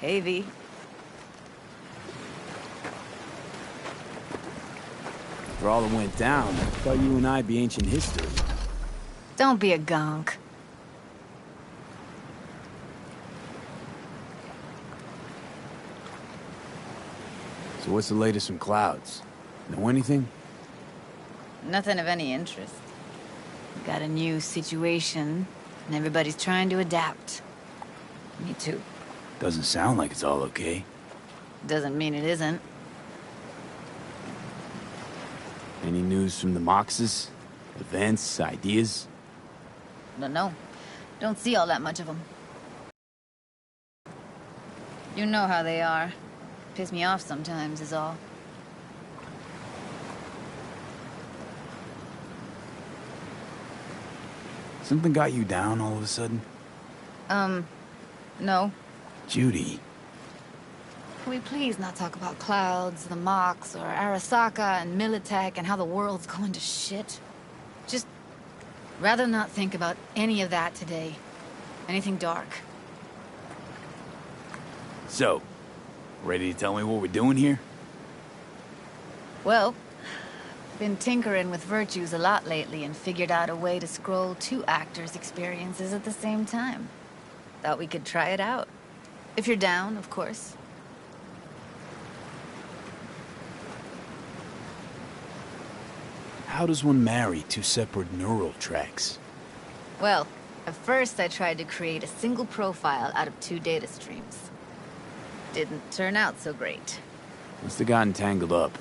Hey, V. For all that went down, I thought you and I'd be ancient history. Don't be a gonk. So what's the latest from Clouds? Know anything? Nothing of any interest. We got a new situation, and everybody's trying to adapt. Me too. Doesn't sound like it's all okay. Doesn't mean it isn't. Any news from the Moxes? Events, ideas? Don't know. Don't see all that much of them. You know how they are. Piss me off sometimes is all. Something got you down all of a sudden? No. Judy. Can we please not talk about Clouds, the Mox, or Arasaka and Militech and how the world's going to shit? Just rather not think about any of that today. Anything dark. So, ready to tell me what we're doing here? Well, been tinkering with virtues a lot lately and figured out a way to scroll 2 actors' experiences at the same time. Thought we could try it out. If you're down, of course. How does one marry 2 separate neural tracks? Well, at first I tried to create a single profile out of 2 data streams. Didn't turn out so great. Must have gotten tangled up.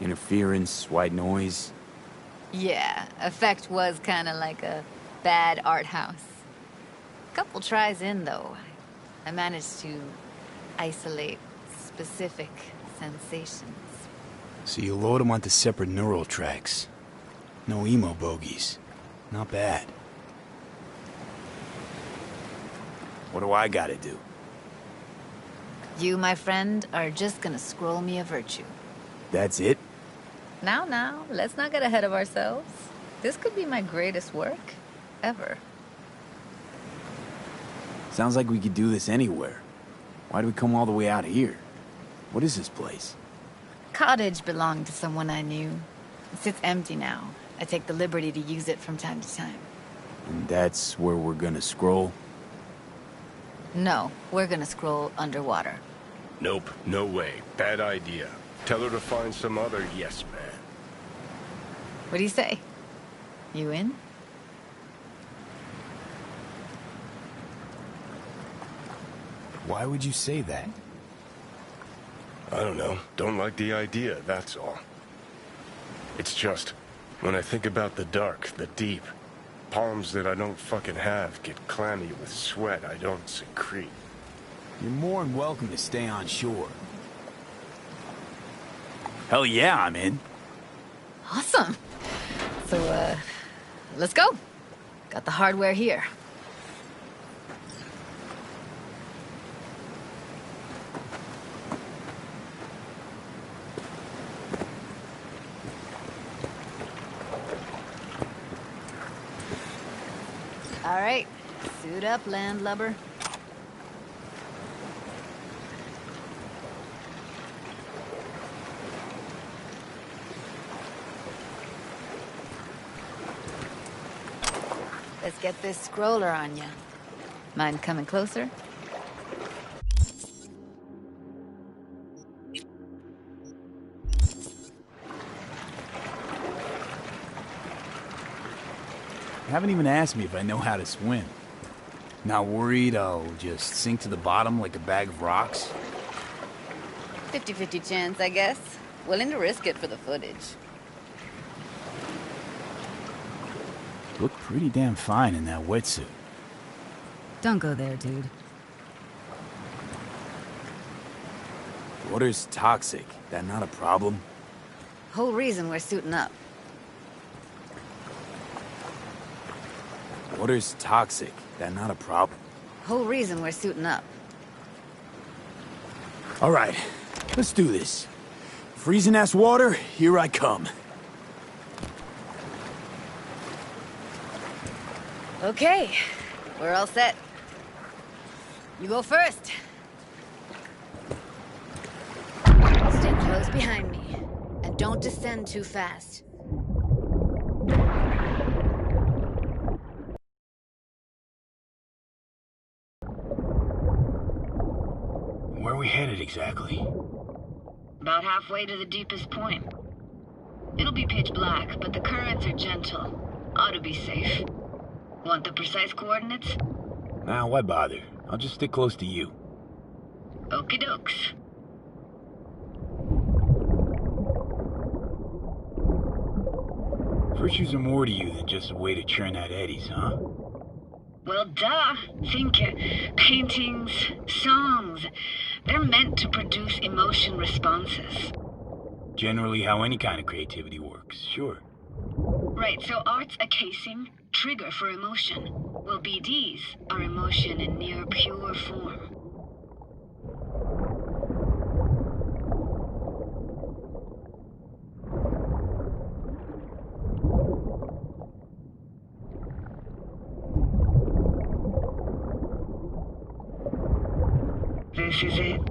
Interference, white noise. Yeah, effect was kinda like a bad art house. Couple tries in, though, I managed to isolate specific sensations. So you load them onto separate neural tracks. No emo bogies. Not bad. What do I gotta do? You, my friend, are just gonna scroll me a virtue. That's it? Now, let's not get ahead of ourselves. This could be my greatest work, ever. Sounds like we could do this anywhere. Why do we come all the way out here? What is this place? Cottage belonged to someone I knew. It sits empty now. I take the liberty to use it from time to time. And that's where we're gonna scroll? No, we're gonna scroll underwater. Nope, no way. Bad idea. Tell her to find some other yes man. What do you say? You in? Why would you say that? I don't know. Don't like the idea, that's all. It's just, when I think about the dark, the deep, palms that I don't fucking have get clammy with sweat I don't secrete. You're more than welcome to stay on shore. Hell yeah, I'm in. Awesome. So, let's go. Got the hardware here. All right, suit up, landlubber. Let's get this scroller on ya. Mind coming closer? You haven't even asked me if I know how to swim. Not worried I'll just sink to the bottom like a bag of rocks? 50-50 chance, I guess. Willing to risk it for the footage. Look pretty damn fine in that wetsuit. Don't go there, dude. Water's toxic. That not a problem? Whole reason we're suiting up. Water's toxic. That not a problem? Whole reason we're suiting up. All right, let's do this. Freezing-ass water, here I come. Okay, we're all set. You go first. behind me. And don't descend too fast. Where are we headed exactly? About halfway to the deepest point. It'll be pitch black, but the currents are gentle. Ought to be safe. Want the precise coordinates? Nah, why bother? I'll just stick close to you. Okie dokes. Virtues are more to you than just a way to churn out eddies, huh? Well, duh. Think paintings, songs. They're meant to produce emotion responses. Generally how any kind of creativity works, sure. Right, so art's a casing, trigger for emotion. Well, BDs are emotion in near pure form. This is it.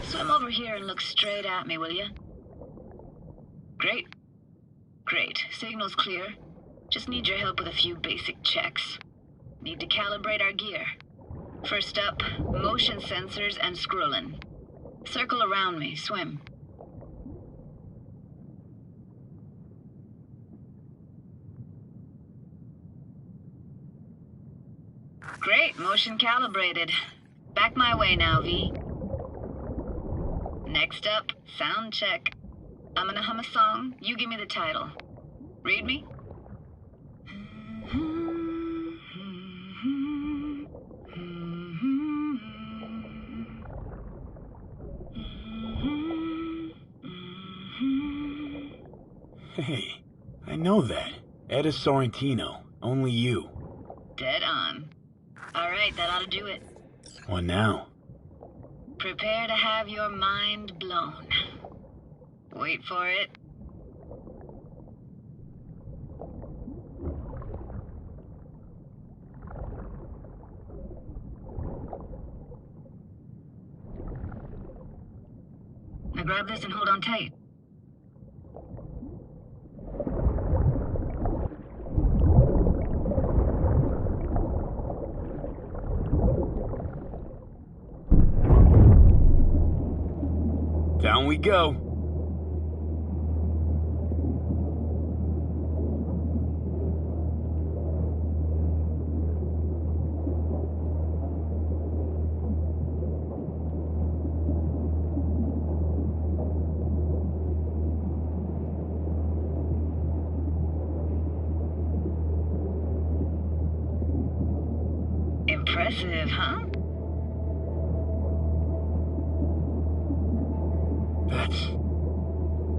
Swim over here and look straight at me, will you? Great. Great. Signal's clear. Just need your help with a few basic checks. Need to calibrate our gear. First up, motion sensors and scrolling. Circle around me. Swim. Great. Motion calibrated. Back my way now, V. Next up, sound check. I'm gonna hum a song. You give me the title. Read me? Hey, I know that. Etta Sorrentino. Only you. Dead on. Alright, that ought to do it. What now? Prepare to have your mind blown. Wait for it. Now grab this and hold on tight. Down we go. Impressive, huh?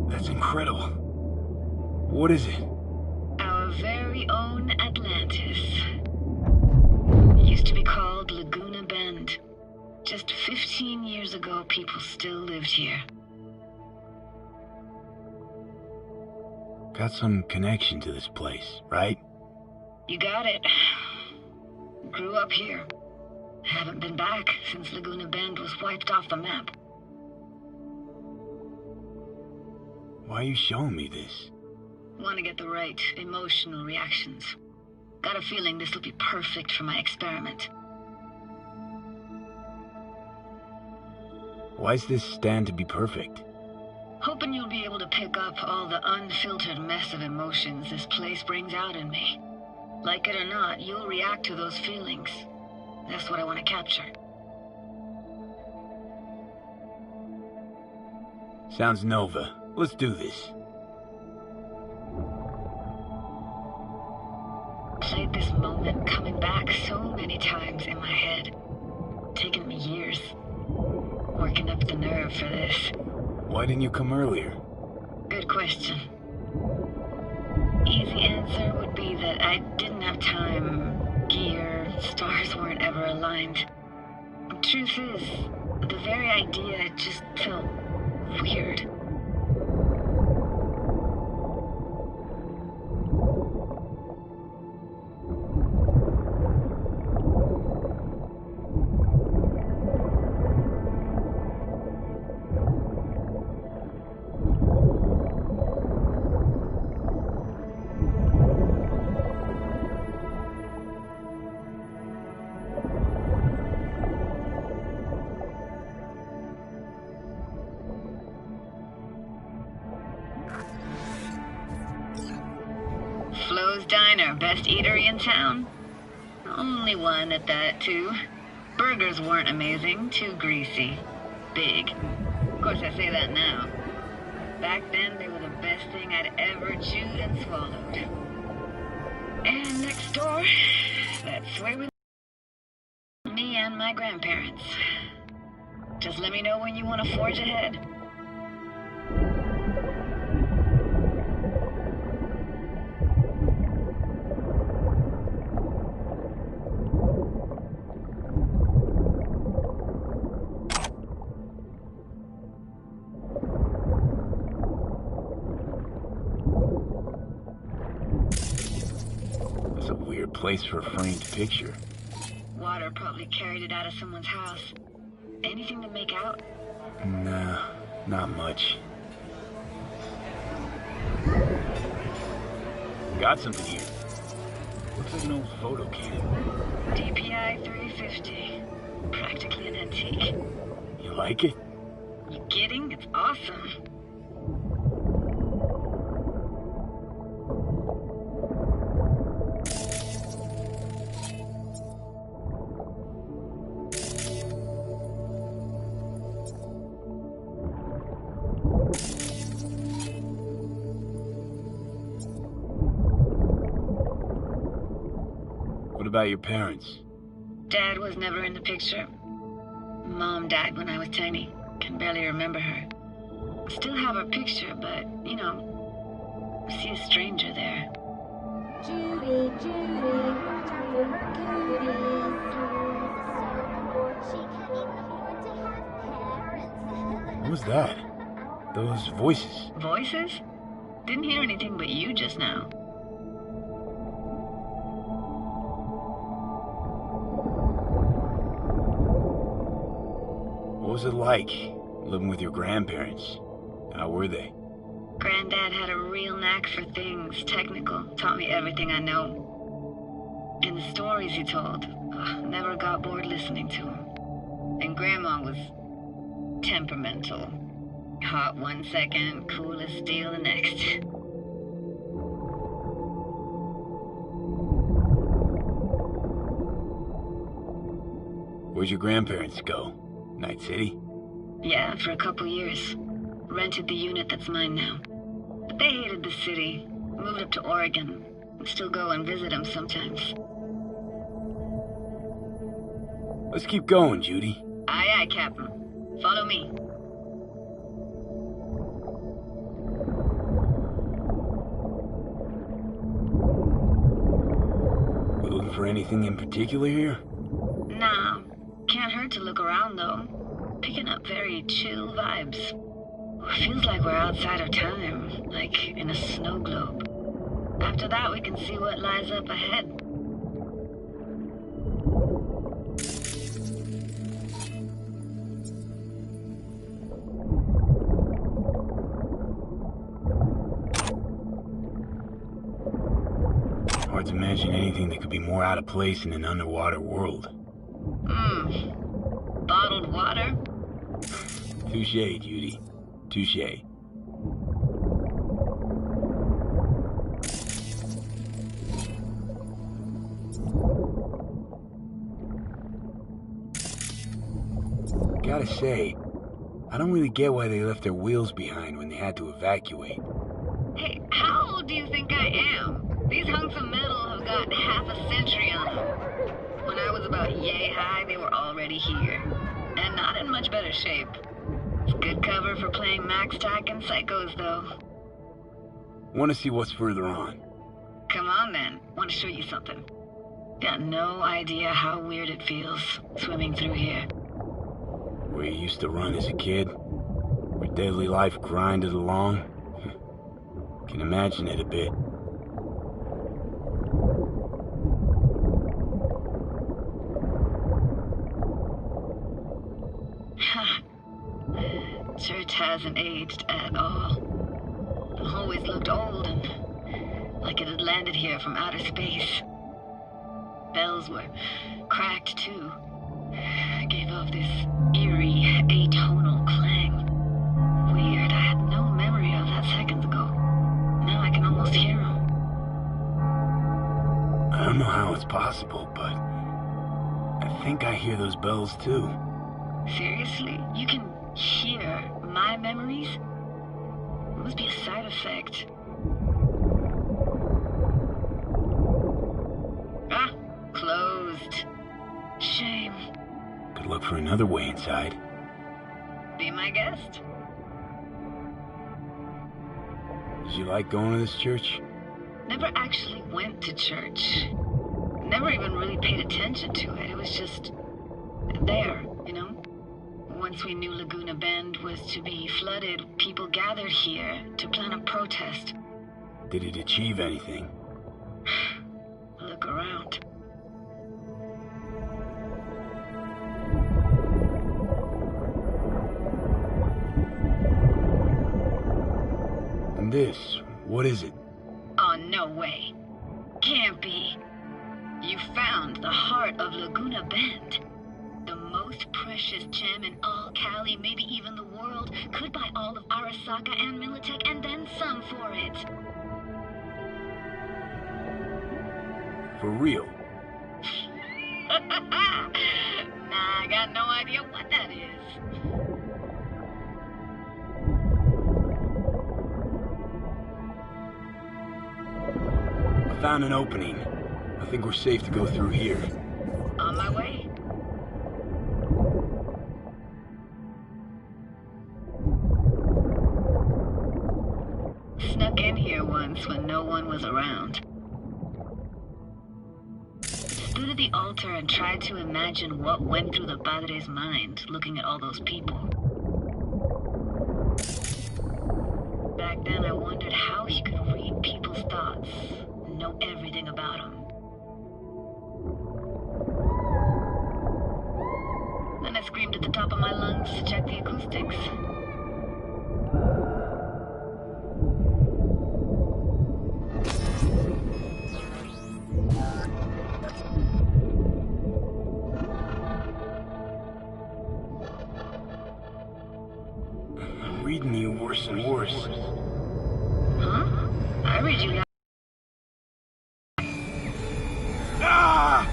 That's incredible. What is it? Our very own Atlantis. Used to be called Laguna Bend. Just 15 years ago, people still lived here. Got some connection to this place, right? You got it. Grew up here. Haven't been back since Laguna Bend was wiped off the map. Why are you showing me this? Want to get the right emotional reactions. Got a feeling this will be perfect for my experiment. Why's this stand to be perfect? Hoping you'll be able to pick up all the unfiltered mess of emotions this place brings out in me. Like it or not, you'll react to those feelings. That's what I want to capture. Sounds Nova. Let's do this. Played this moment coming back so many times in my head. Taken me years. Working up the nerve for this. Why didn't you come earlier? Good question. Easy answer would be that I didn't have time. Gear, stars weren't ever aligned. Truth is, the very idea just felt weird. Moe's Diner, best eatery in town? Only one at that, too. Burgers weren't amazing, too greasy. Big. Of course, I say that now. Back then, they were the best thing I'd ever chewed and swallowed. And next door, that's where we live. Me and my grandparents. Just let me know when you want to forge ahead. That's a weird place for a framed picture. Water probably carried it out of someone's house. Anything to make out? Nah, not much. Got something here. Looks like an old photo can. DPI 350. Practically an antique. You like it? You kidding? It's awesome. What about your parents? Dad was never in the picture. Mom died when I was tiny. Can barely remember her. Still have her picture, but, you know, see a stranger there. Judy, watch out for her cuties. She can't even afford to have parents. What was that? Those voices. Voices? Didn't hear anything but you just now. What was it like, living with your grandparents? How were they? Granddad had a real knack for things technical. Taught me everything I know. And the stories he told, never got bored listening to them. And Grandma was temperamental. Hot one second, cool as steel the next. Where'd your grandparents go? Night City? Yeah, for a couple years. Rented the unit that's mine now. But they hated the city. Moved up to Oregon. Still go and visit them sometimes. Let's keep going, Judy. Aye, aye, Captain. Follow me. We looking for anything in particular here? Nah. Can't hurt to look around, though. Picking up very chill vibes. Feels like we're outside of time, like in a snow globe. After that, we can see what lies up ahead. Hard to imagine anything that could be more out of place in an underwater world. Bottled water? Touché, Judy. Touché. Gotta say, I don't really get why they left their wheels behind when they had to evacuate. Hey, how old do you think I am? These hunks of metal have got half a century on them. When I was about yay high, they were already here. And not in much better shape. It's good cover for playing Max Tack and Psychos, though. Want to see what's further on? Come on, then. Want to show you something. Got no idea how weird it feels, swimming through here. Where you used to run as a kid? Where daily life grinded along? Can imagine it a bit. Church hasn't aged at all. Always looked old and like it had landed here from outer space. Bells were cracked too. Gave off this eerie, atonal clang. Weird, I had no memory of that seconds ago. Now I can almost hear them. don't know how it's possible, but I think I hear those bells too. Seriously? You can hear my memories? It must be a side effect. Ah, closed. Shame. Could look for another way inside. Be my guest. Did you like going to this church? Never actually went to church. Never even really paid attention to it. It was just there, you know? Once we knew Laguna Bend was to be flooded, people gathered here to plan a protest. Did it achieve anything? Look around. And this, what is it? Oh, no way. Can't be. You found the heart of Laguna Bend. The most precious gem in all Cali, maybe even the world. Could buy all of Arasaka and Militech and then some for it. For real? Nah, I got no idea what that is. I found an opening. I think we're safe to go through here. On my way. Snuck in here once when no one was around. Stood at the altar and tried to imagine what went through the Padre's mind, looking at all those people. Back then, I wondered how he could read people's thoughts and know everything about them. Then I screamed at the top of my lungs to check the acoustics. I'm reading you worse and worse. Huh? I read you now. Ah!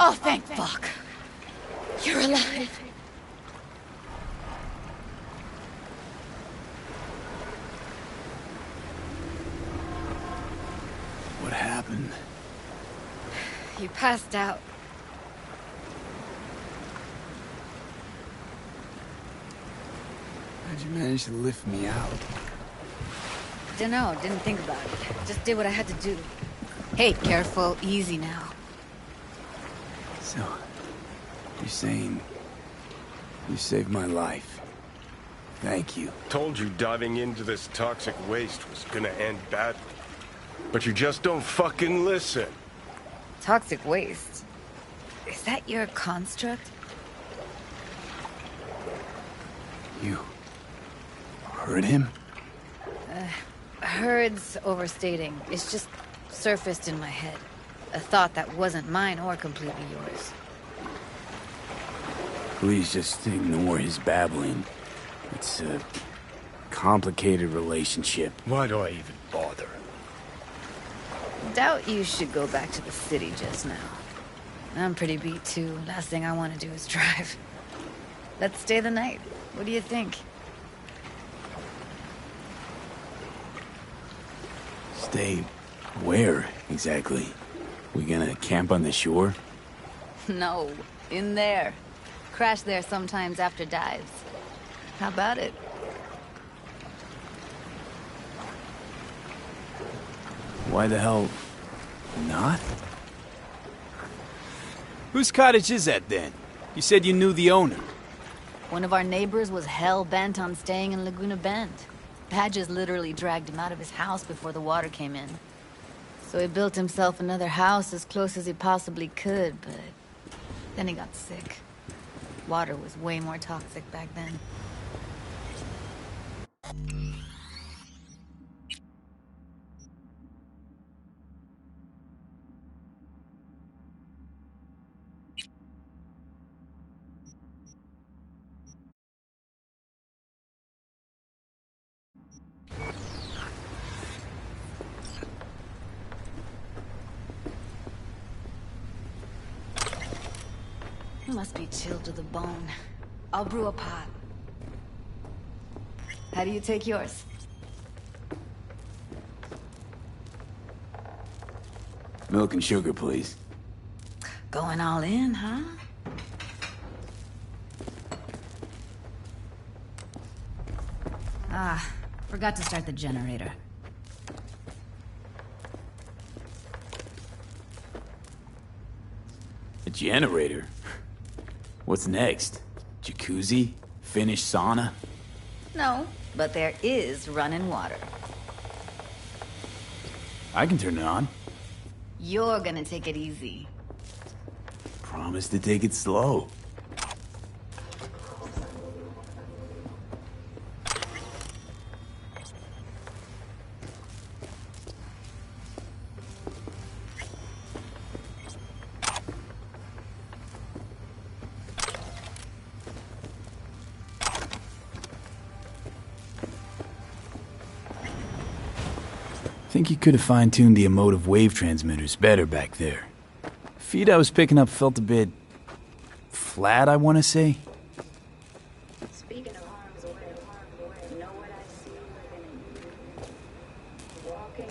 Oh, thank fuck. You're alive. What happened? You passed out. How'd you manage to lift me out? Dunno, didn't think about it. Just did what I had to do. Hey, careful, easy now. So, you're saying you saved my life. Thank you. Told you diving into this toxic waste was gonna end badly. But you just don't fucking listen. Toxic waste. Is that your construct? You heard him? Heard's overstating. It's just surfaced in my head. A thought that wasn't mine or completely yours. Please just ignore his babbling. It's a complicated relationship. Why do I even bother? Doubt you should go back to the city just now. I'm pretty beat too. Last thing I want to do is drive. Let's stay the night. What do you think? Stay where, exactly? We gonna camp on the shore? No, in there. Crash there sometimes after dives. How about it? Why the hell not? Whose cottage is that then? You said you knew the owner. One of our neighbors was hell-bent on staying in Laguna Bend. Badges literally dragged him out of his house before the water came in. So he built himself another house as close as he possibly could, but then he got sick. Water was way more toxic back then. You must be chilled to the bone. I'll brew a pot. How do you take yours? Milk and sugar, please. Going all in, huh? Ah, forgot to start the generator. A generator? What's next? Jacuzzi? Finnish sauna? No, but there is running water. I can turn it on. You're gonna take it easy. Promise to take it slow. Think you could have fine-tuned the emotive wave transmitters better back there. Feed I was picking up felt a bit flat, I want to say. Speaking of harm's way, you know what I see living in you? Walking,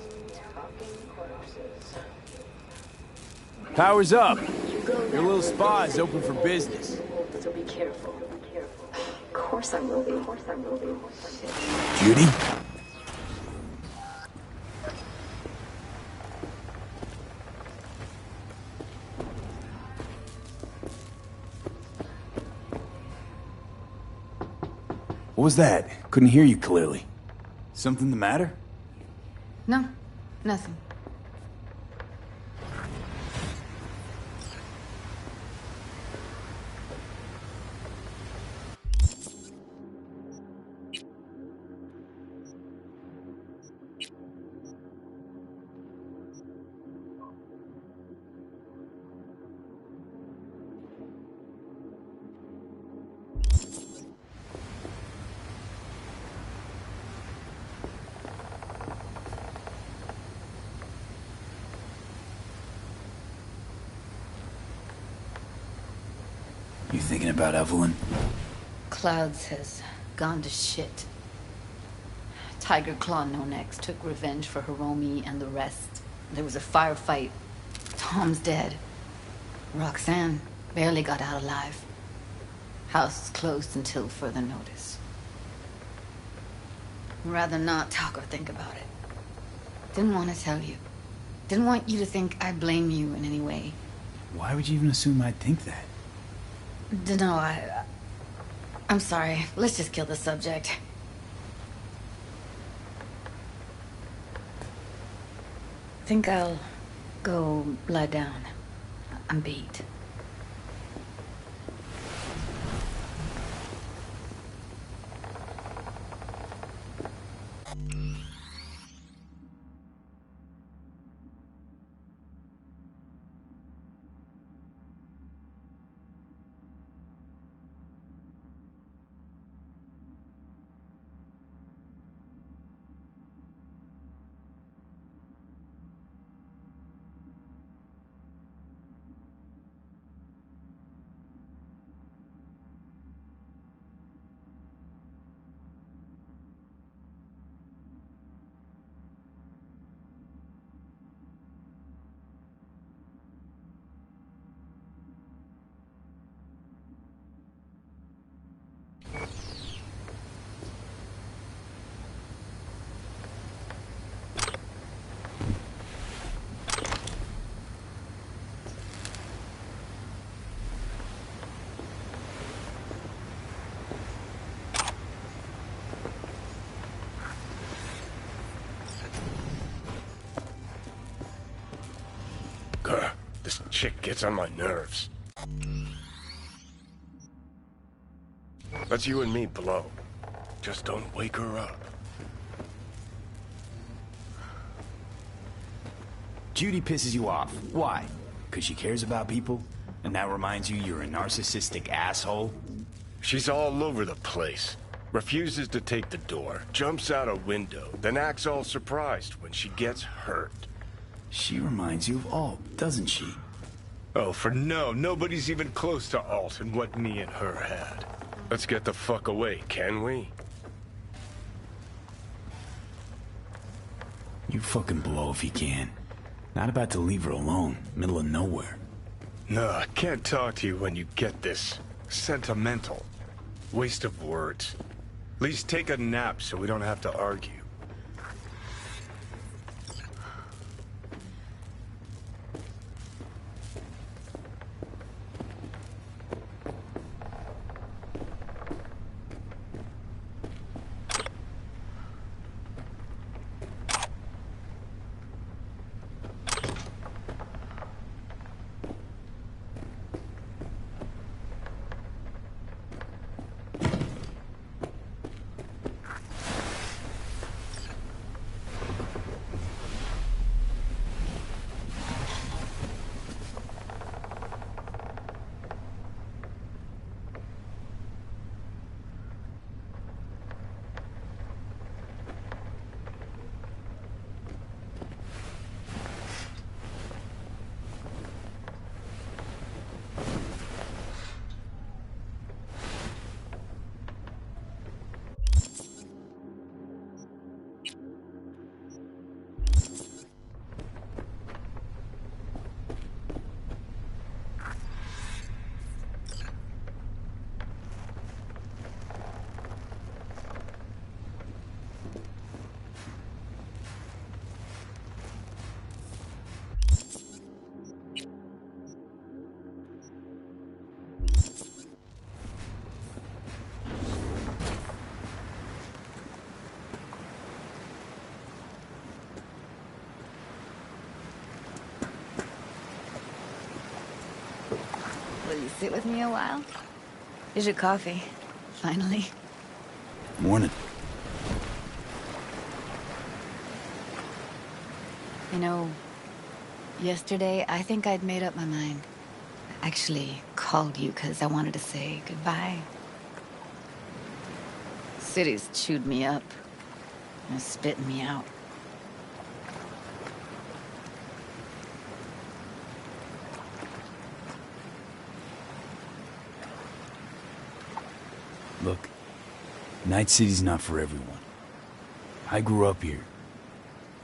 talking corpses. Power's up. Your little spa is open for business. So be careful. Of course I will be. Judy? What was that? Couldn't hear you clearly. Something the matter? No, nothing. You thinking about Evelyn? Clouds has gone to shit. Tiger Claw No Next took revenge for Hiromi and the rest. There was a firefight. Tom's dead. Roxanne barely got out alive. House is closed until further notice. I'd rather not talk or think about it. Didn't want to tell you. Didn't want you to think I blame you in any way. Why would you even assume I'd think that? No, I'm sorry. Let's just kill the subject. Think I'll go lie down. I'm beat. This chick gets on my nerves. Let's you and me blow. Just don't wake her up. Judy pisses you off. Why? Because she cares about people? And that reminds you you're a narcissistic asshole? She's all over the place. Refuses to take the door, jumps out a window, then acts all surprised when she gets hurt. She reminds you of Alt, doesn't she? Oh, for no, nobody's even close to Alt and what me and her had. Let's get the fuck away, can we? You fucking blow if you can. Not about to leave her alone, middle of nowhere. No, I can't talk to you when you get this sentimental. Waste of words. At least take a nap so we don't have to argue. Will you sit with me a while? Here's your coffee. Finally. Morning. You know, yesterday I think I'd made up my mind. I actually called you because I wanted to say goodbye. City's chewed me up. And spitting me out. Look, Night City's not for everyone. I grew up here.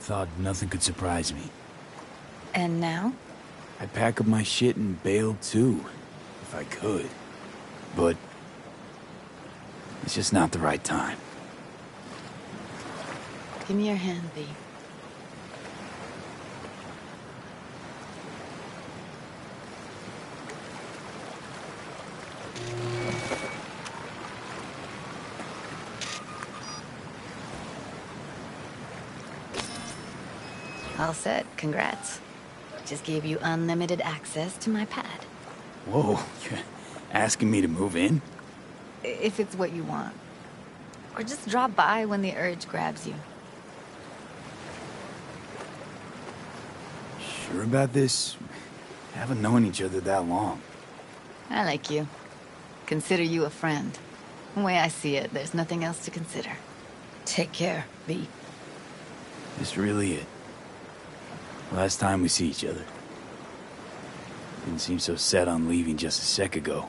Thought nothing could surprise me. And now? I'd pack up my shit and bail too, if I could. But it's just not the right time. Give me your hand, V. All set. Congrats. Just gave you unlimited access to my pad. Whoa, you're asking me to move in? If it's what you want. Or just drop by when the urge grabs you. Sure about this? Haven't known each other that long. I like you. Consider you a friend. The way I see it, there's nothing else to consider. Take care, V. This really it. Last time we see each other. Didn't seem so set on leaving just a sec ago.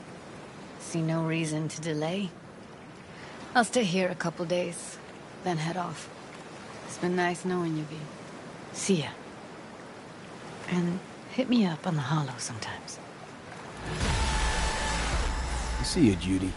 See no reason to delay. I'll stay here a couple days, then head off. It's been nice knowing you, V. See ya. And hit me up on the holo sometimes. See you, Judy.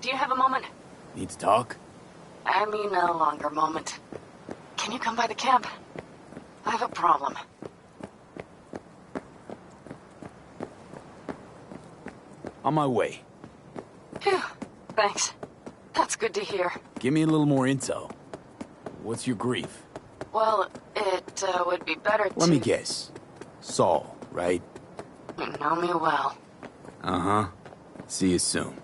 Do you have a moment? Need to talk? I mean a longer moment. Can you come by the camp? I have a problem. On my way. Phew, thanks. That's good to hear. Give me a little more intel. What's your grief? Well, it would be better to... Let me guess. Saul, right? You know me well. Uh-huh. See you soon.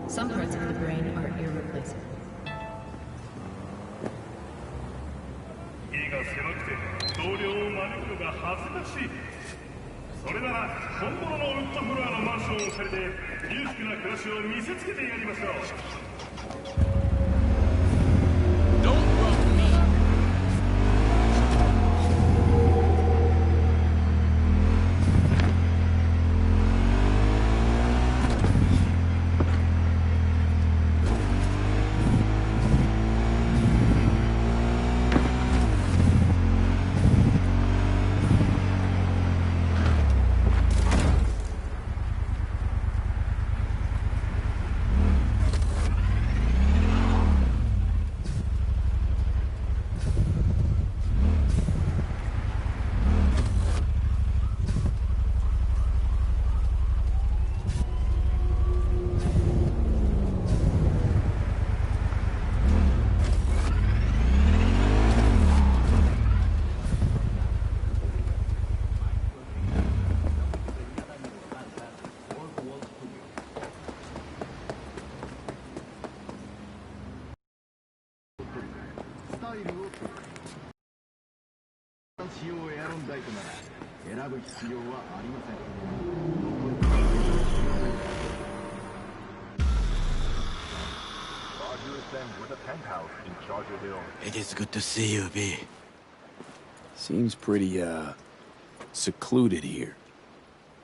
Some parts of the brain are irreplaceable. 家が狭くて同僚を招くのが恥ずかしい。それなら本物のウッドフロアのマンションを借りて裕福な暮らしを見せつけてやりましょう。使用エアロンライトなら選ぶ必要はありません。It is good to see you, B. Seems pretty, secluded here.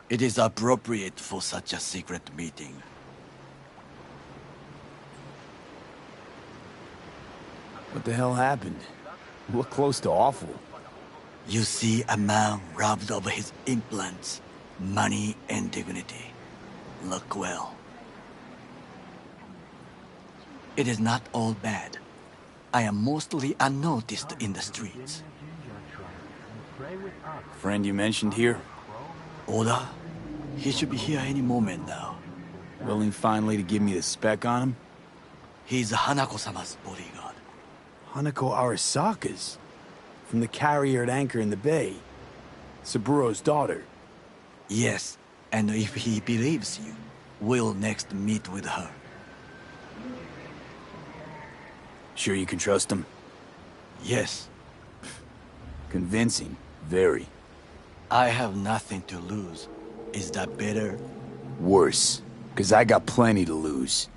It is appropriate for such a secret meeting. What the hell happened? Look close to awful. You see a man robbed of his implants, money and dignity. Look well. It is not all bad. I am mostly unnoticed in the streets. Friend you mentioned here? Oda? He should be here any moment now. Willing finally to give me the spec on him? He's Hanako-sama's bodyguard. Hanako Arasaka's? From the carrier at anchor in the bay. Saburo's daughter. Yes, and if he believes you, we'll next meet with her. Sure you can trust him? Yes. Convincing. Very. I have nothing to lose. Is that better? Worse. 'Cause I got plenty to lose.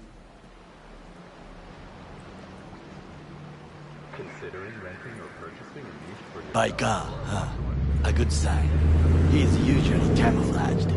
By God, huh? A good sign. He is usually camouflaged.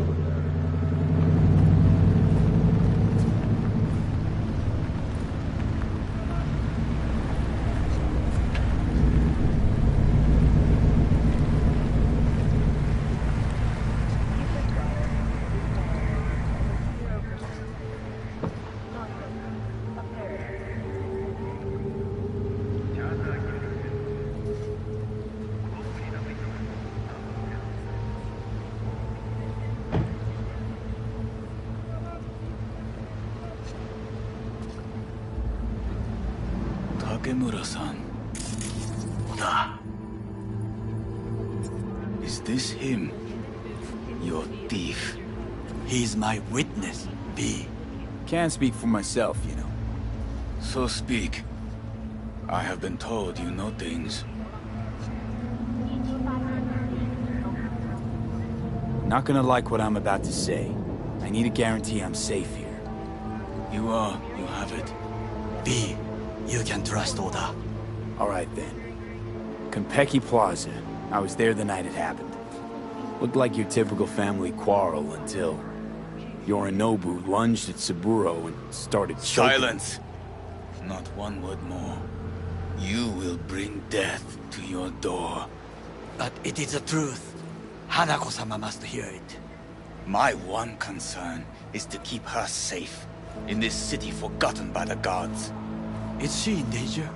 Takemura-san. Oda. Is this him? Your thief. He's my witness, B. Can't speak for myself, you know. So speak. I have been told you know things. Not gonna like what I'm about to say. I need a guarantee I'm safe here. You are. You have it. B. You can trust Oda. All right, then. Konpeki Plaza. I was there the night it happened. Looked like your typical family quarrel until Yorinobu lunged at Saburo and started choking. Silence! Not one word more. You will bring death to your door. But it is the truth. Hanako-sama must hear it. My one concern is to keep her safe in this city forgotten by the gods. Is she in danger?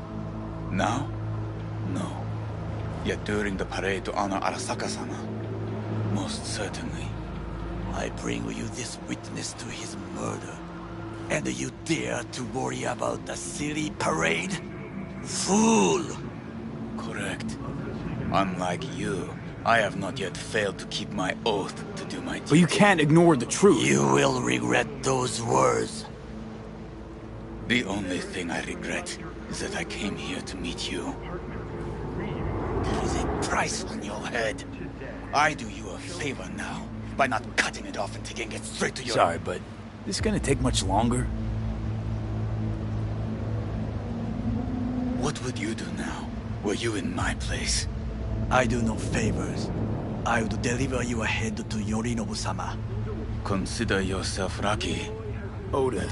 Now? No. Yet during the parade to honor Arasaka-sama, most certainly. I bring you this witness to his murder, and you dare to worry about the silly parade? Fool! Correct. Unlike you, I have not yet failed to keep my oath to do my duty. But you can't ignore the truth. You will regret those words. The only thing I regret is that I came here to meet you. There is a price on your head. I do you a favor now by not cutting it off and taking it straight to your... Sorry, but this gonna take much longer? What would you do now, were you in my place? I do no favors. I would deliver you ahead to Yorinobu-sama. Consider yourself lucky. Oda,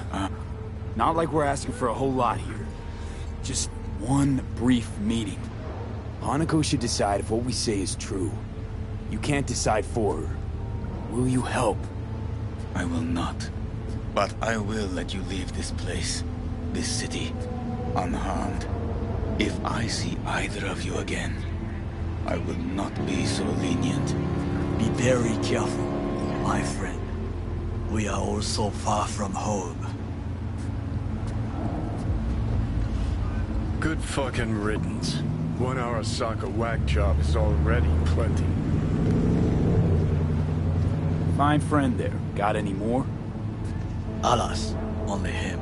not like we're asking for a whole lot here. Just one brief meeting. Hanako should decide if what we say is true. You can't decide for her. Will you help? I will not. But I will let you leave this place, this city, unharmed. If I see either of you again, I will not be so lenient. Be very careful, my friend. We are all so far from home. Good fucking riddance. One Arasaka whack job is already plenty. Fine friend there. Got any more? Alas, only him.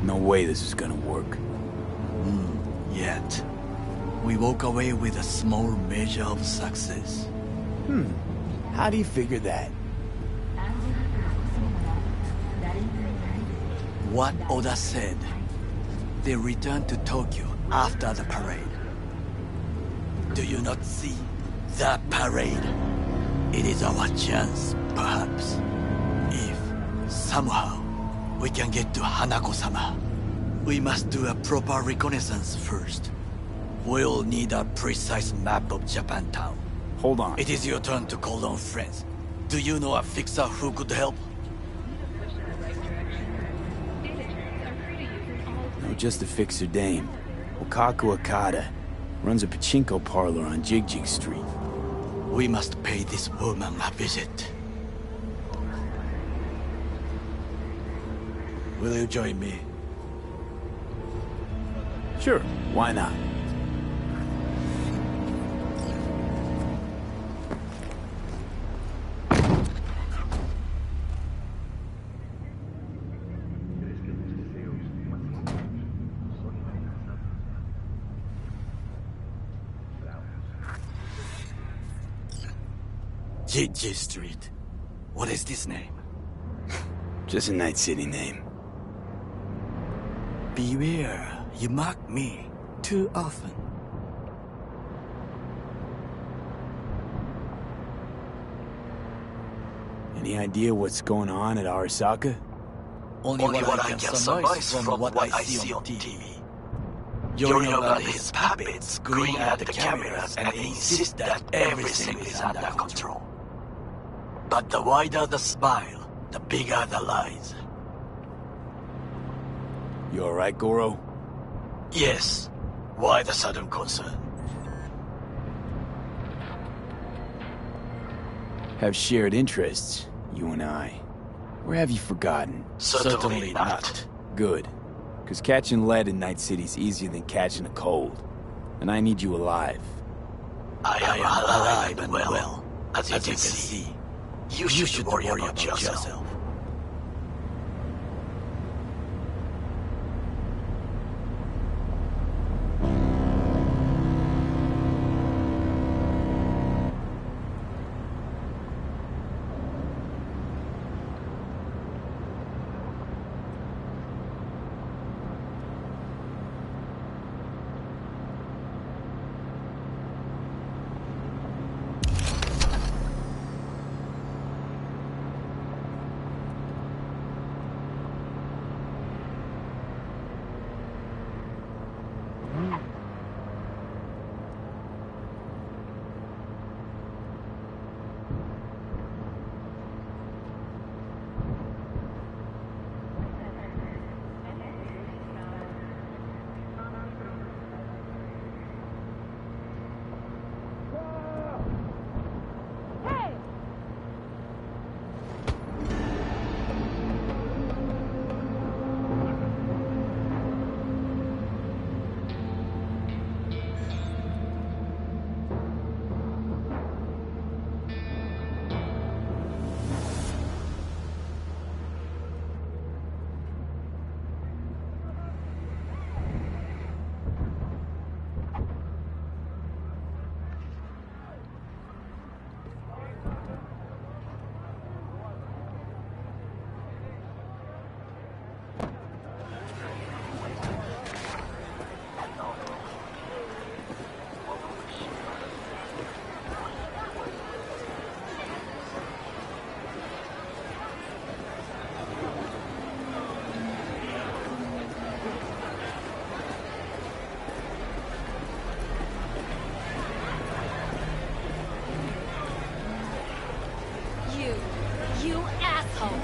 No way this is gonna work. Yet. We walk away with a small measure of success. How do you figure that? What Oda said. They returned to Tokyo after the parade. Do you not see? The parade. It is our chance, perhaps. If, somehow, we can get to Hanako-sama. We must do a proper reconnaissance first. We'll need a precise map of Japantown. Hold on. It is your turn to call on friends. Do you know a fixer who could help? No, just a fixer dame. Okaku Akata. Runs a pachinko parlor on Jig Street. We must pay this woman a visit. Will you join me? Sure, why not? Jig Street. What is this name? Just a Night City name. Beware, you mock me too often. Any idea what's going on at Arasaka? Only what I can surmise from what I see on TV. Yorinobu and his puppets grin at the cameras and insist that everything is under control. But the wider the smile, the bigger the lies. You alright, Goro? Yes. Why the sudden concern? Have shared interests, you and I. Or have you forgotten? Certainly not. Good. Because catching lead in Night City's easier than catching a cold. And I need you alive. I am alive and well, as you can see. You should worry about yourself. You asshole!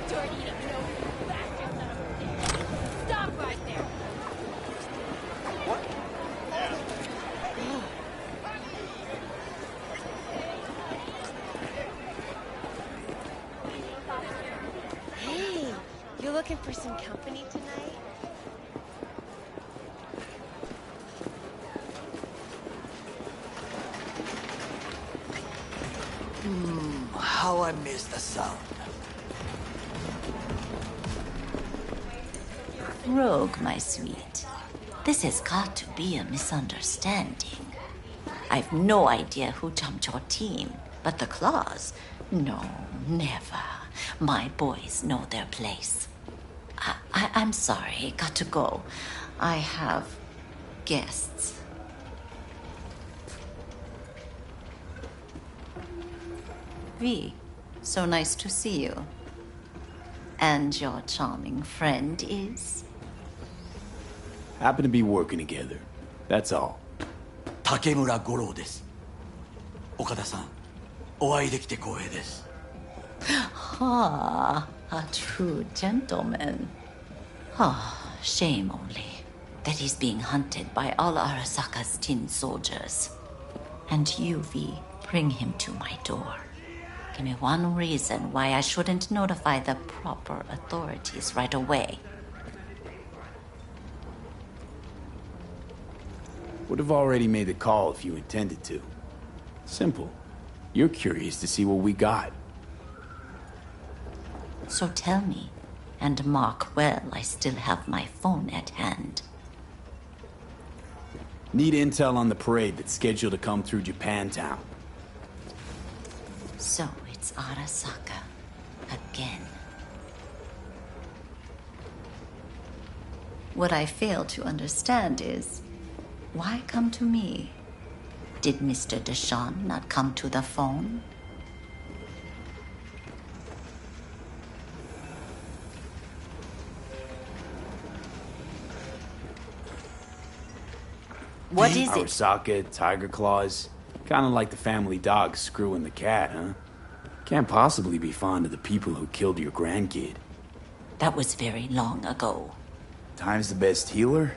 Dirty eating no bastard son of a bitch! Stop right there! Hey, you looking for some company tonight? How I miss the sound. Rogue, my sweet. This has got to be a misunderstanding. I've no idea who jumped your team, but the claws? No, never. My boys know their place. I'm sorry, got to go. I have guests. V, so nice to see you. And your charming friend is? Happen to be working together. That's all. 竹村五郎です。岡田さん、お会いできて光栄です。Ah, a true gentleman. Ah, shame only that he's being hunted by all Arasaka's tin soldiers. And you, V, bring him to my door. Give me one reason why I shouldn't notify the proper authorities right away. Would have already made the call if you intended to. Simple. You're curious to see what we got. So tell me, and mark well I still have my phone at hand. Need intel on the parade that's scheduled to come through Japantown. So it's Arasaka again. What I fail to understand is, why come to me? Did Mr. Deshawn not come to the phone? What is it? Arasaka, Tiger Claws. Kinda like the family dog screwing the cat, huh? Can't possibly be fond of the people who killed your grandkid. That was very long ago. Time's the best healer?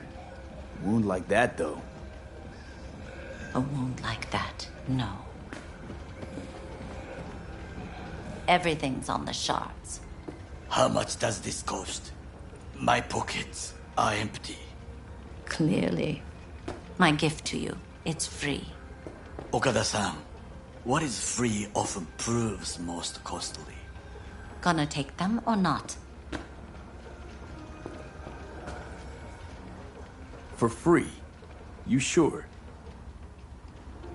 A wound like that, though. A wound like that, no. Everything's on the shards. How much does this cost? My pockets are empty. Clearly. My gift to you, it's free. Okada-san, what is free often proves most costly. Gonna take them or not? For free? You sure?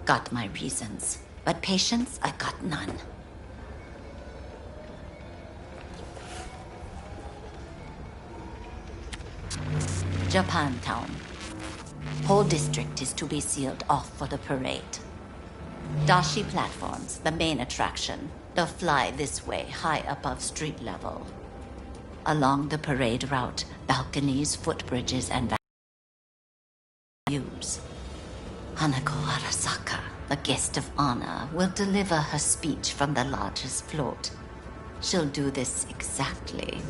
Got my reasons, but patience, I got none. Japantown. Whole district is to be sealed off for the parade. Dashi platforms, the main attraction. They'll fly this way, high above street level. Along the parade route, balconies, footbridges, and views. Hanako Arasaka, the guest of honor, will deliver her speech from the largest float. She'll do this exactly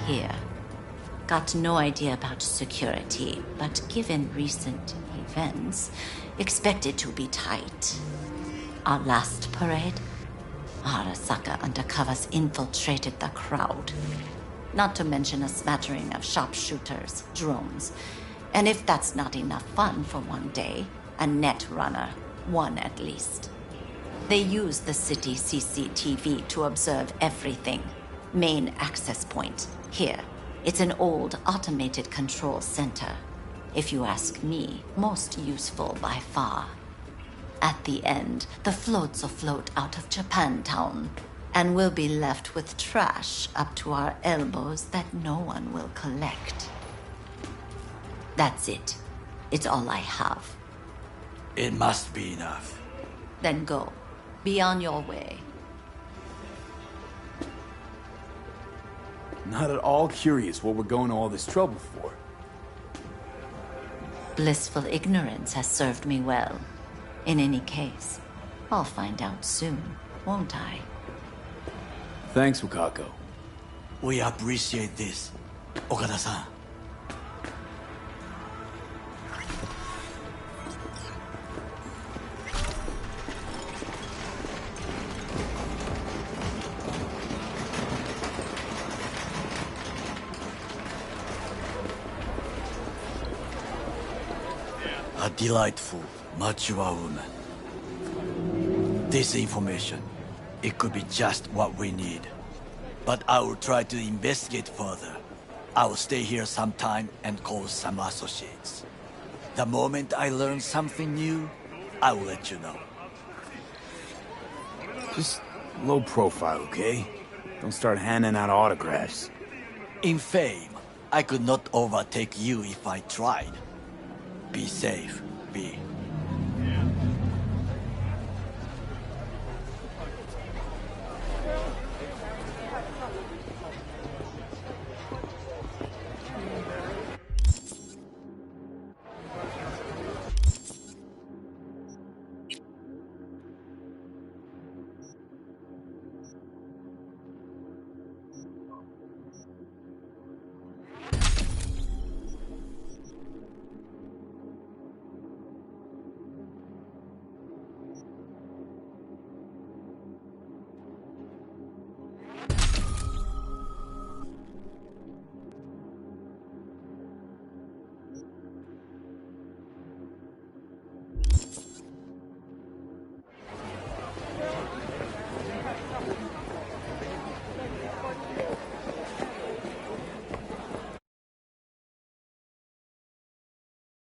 here. Got no idea about security, but given recent events, expect it to be tight. Our last parade, Arasaka undercovers infiltrated the crowd. Not to mention a smattering of sharpshooters, drones, and if that's not enough fun for one day, a net runner, one at least. They use the city CCTV to observe everything. Main access point, here. It's an old automated control center. If you ask me, most useful by far. At the end, the floats will float out of Japantown, and we'll be left with trash up to our elbows that no one will collect. That's it. It's all I have. It must be enough. Then go. Be on your way. Not at all curious what we're going to all this trouble for. Blissful ignorance has served me well. In any case, I'll find out soon, won't I? Thanks, Wakako. We appreciate this, Okada-san. A delightful, mature woman. This information, it could be just what we need. But I will try to investigate further. I will stay here some time and call some associates. The moment I learn something new, I will let you know. Just low profile, okay? Don't start handing out autographs. In fame, I could not overtake you if I tried. Be safe, V.